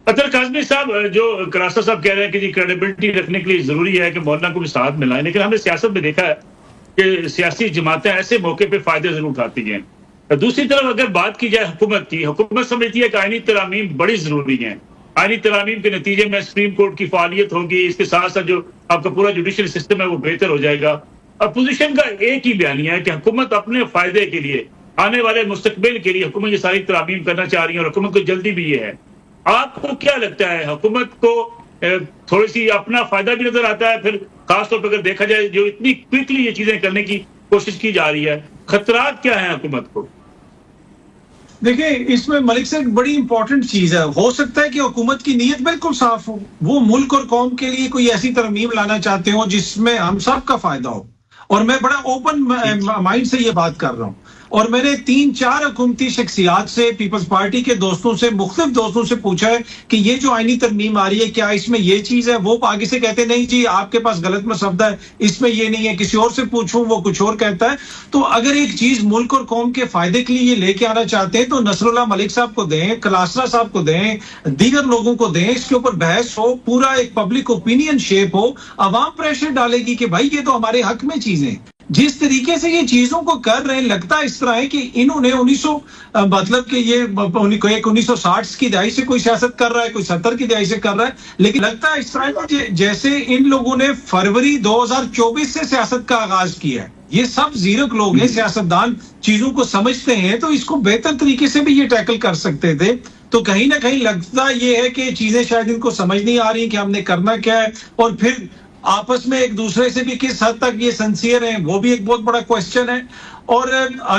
अतर काज़मी साहब, जो करासा साहब कह रहे हैं कि जी क्रेडिबिलिटी रखने के लिए ज़रूरी है कि मौलाना को भी साथ मिलाएँ, लेकिन हमने सियासत में देखा है कि सियासी जमातें ऐसे मौके पे फ़ायदे ज़रूर उठाती हैं। दूसरी तरफ अगर बात की जाए हुकूमत की, हुकूमत समझती है कि आईनी तरामीम बड़ी ज़रूरी हैं। आईनी तरामीम के नतीजे में सुप्रीम कोर्ट की फ़ालियत होगी, इसके साथ-साथ जो आपका पूरा जुडिशल सिस्टम है वो बेहतर हो जाएगा। अपोज़िशन का एक ही बयानिया है कि हुकूमत अपने फ़ायदे के लिए, आने वाले मुस्तकबिल के लिए हुकूमत ये सारी तरामीम करना चाह रही है और हुकूमत को जल्दी भी ये है। आपको क्या लगता है, हुकूमत को थोड़ी-सी अपना फ़ायदा भी नज़र आता है, फिर ख़ास तौर पे अगर देखा जाए जो इतनी क्विकली ये चीज़ें करने की कोशिश की जा रही है, खतरात क्या हैं हुकूमत को? देखिए, इसमें मलिक साहब बड़ी इंपॉर्टेंट चीज है। हो सकता है कि हुकूमत की नीयत बिल्कुल साफ हो, वो मुल्क और कौम के लिए कोई ऐसी तरमीम लाना चाहते हो जिसमें हम सब का फायदा हो, और मैं बड़ा ओपन माइंड से ये बात कर रहा हूँ। और मैंने 3-4 हुकूमती शख्सियात से, पीपल्स पार्टी के दोस्तों से, मुख्तलिफ दोस्तों से पूछा है कि ये जो आईनी तरमीम आ रही है, क्या इसमें ये चीज है? वो आगे से कहते नहीं जी आपके पास गलत मसवदा है, इसमें ये नहीं है। किसी और से पूछूं, वो कुछ और कहता है। तो अगर एक चीज मुल्क और कौम के फायदे के लिए ये लेके आना चाहते हैं तो नसरुल्लाह मलिक साहब को दें, कलासरा साहब को दें, दीगर लोगों को दें, इसके ऊपर बहस हो, पूरा एक पब्लिक ओपिनियन शेप हो, अवाम प्रेशर डालेगी कि भाई ये तो हमारे हक में चीजें। जिस तरीके से ये चीजों को कर रहे हैं, लगता इस तरह है कि इन्होंने 1900 मतलब कि ये 1960 की दहाई से कोई सियासत कर रहा है, कोई 70 की दहाई से कर रहा है, लेकिन लगता है इस तरह कि जैसे इन लोगों ने फरवरी 2024 से सियासत का आगाज किया है। ये सब जीरक लोग हैं, सियासतदान चीजों को समझते हैं, तो इसको बेहतर तरीके से भी ये टैकल कर सकते थे। तो कहीं ना कहीं लगता ये है कि चीजें शायद इनको समझ नहीं आ रही कि हमने करना क्या है, और फिर आपस में एक दूसरे से भी किस हद तक ये सिंसियर हैं, वो भी एक बहुत बड़ा क्वेश्चन है। और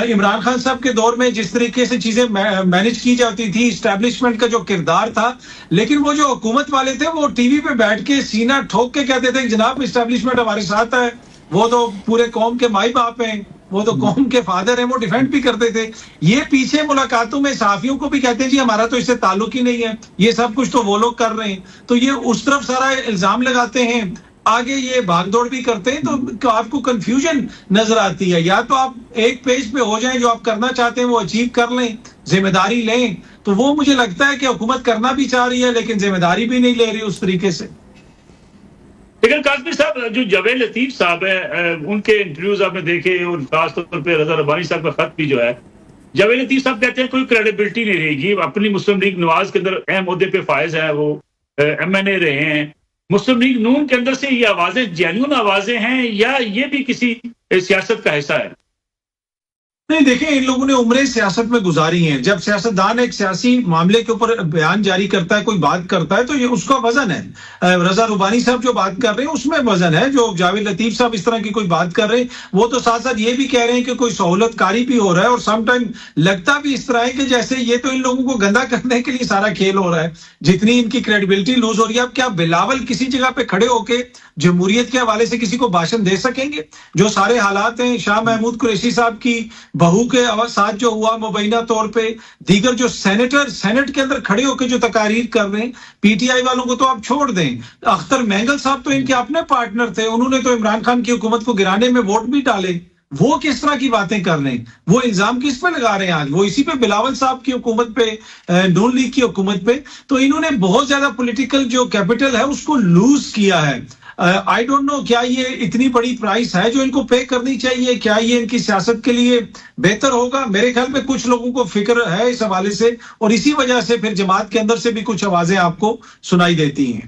इमरान खान साहब के दौर में जिस तरीके से चीजें मैनेज की जाती थी, इस्टेब्लिशमेंट का जो किरदार था, लेकिन वो जो हुकूमत वाले थे वो टीवी पे बैठ के सीना ठोक के कहते थे जनाब इस्टेब्लिशमेंट हमारे साथ है, वो तो पूरे कौम के माई बाप हैं, वो तो कौम के फादर हैं, वो डिफेंड भी करते थे। ये पीछे मुलाकातों में सहाफियों को भी कहते हैं जी हमारा तो इससे ताल्लुक ही नहीं है, ये सब कुछ तो वो लोग कर रहे हैं। तो ये उस तरफ सारा इल्जाम लगाते हैं, आगे ये भागदौड़ भी करते हैं, तो आपको कंफ्यूजन नजर आती है। या तो आप एक पेज पे हो जाएं, जो आप करना चाहते हैं वो अचीव कर लें, जिम्मेदारी लें, तो वो मुझे लगता है कि हुकूमत करना भी चाह रही है लेकिन जिम्मेदारी भी नहीं ले रही उस तरीके से। लेकिन काज़मी साहब, जो जावेद लतीफ साहब है, उनके इंटरव्यूज आपने देखे और खासतौर पर रजा रब्बानी साहब का खत भी जो है, जावेद लतीफ साहब कहते हैं कोई क्रेडिबिलिटी नहीं रहेगी। अपनी मुस्लिम लीग नवाज के अंदर अहम ओहदे पे फायज है, वो MNA रहे हैं। मुस्लिम लीग नून के अंदर से ये आवाजें जेन्युइन आवाजें हैं या ये भी किसी सियासत का हिस्सा है? नहीं, देखिए, इन लोगों ने उम्रें सियासत में गुजारी हैं। जब सियासतदान एक सियासी मामले के ऊपर बयान जारी करता है, कोई बात करता है, तो ये उसका वजन है। रजा रुबानी साहब जो बात कर रहे हैं उसमें वजन है। जो जावेद लतीफ साहब इस तरह की कोई बात कर रहे हैं, वो तो साथ साथ ये भी कह रहे हैं कि कोई सहूलतकारी भी हो रहा है, और समटाइम लगता भी इस तरह है कि जैसे ये तो इन लोगों को गंदा करने के लिए सारा खेल हो रहा है। जितनी इनकी क्रेडिबिलिटी लूज हो रही है, अब क्या बिलावल किसी जगह पे खड़े होके जमहूरियत के हवाले से किसी को भाषण दे सकेंगे? जो सारे हालात हैं, शाह महमूद कुरैशी साहब की बहू के साथ जो हुआ मुबैना तौर पे, दीगर जो सेनेट के अंदर खड़े होकर जो तकारीर कर रहे हैं, पीटीआई वालों को तो आप छोड़ दें, अख्तर मेंगल साहब तो इनके अपने पार्टनर थे, उन्होंने तो इमरान खान की हुकूमत को गिराने में वोट भी डाले। वो किस तरह की बातें कर रहे हैं? वो इल्जाम किस पे लगा रहे हैं आज? वो इसी पे बिलावल साहब की हुकूमत पे, नून लीग की हुकूमत पे। तो इन्होंने बहुत ज्यादा पॉलिटिकल जो कैपिटल है उसको लूज किया है। आई डोंट नो, क्या ये इतनी बड़ी प्राइस है जो इनको पे करनी चाहिए? क्या ये इनकी सियासत के लिए बेहतर होगा? मेरे ख्याल में कुछ लोगों को फिक्र है इस हवाले से, और इसी वजह से फिर जमात के अंदर से भी कुछ आवाजें आपको सुनाई देती हैं।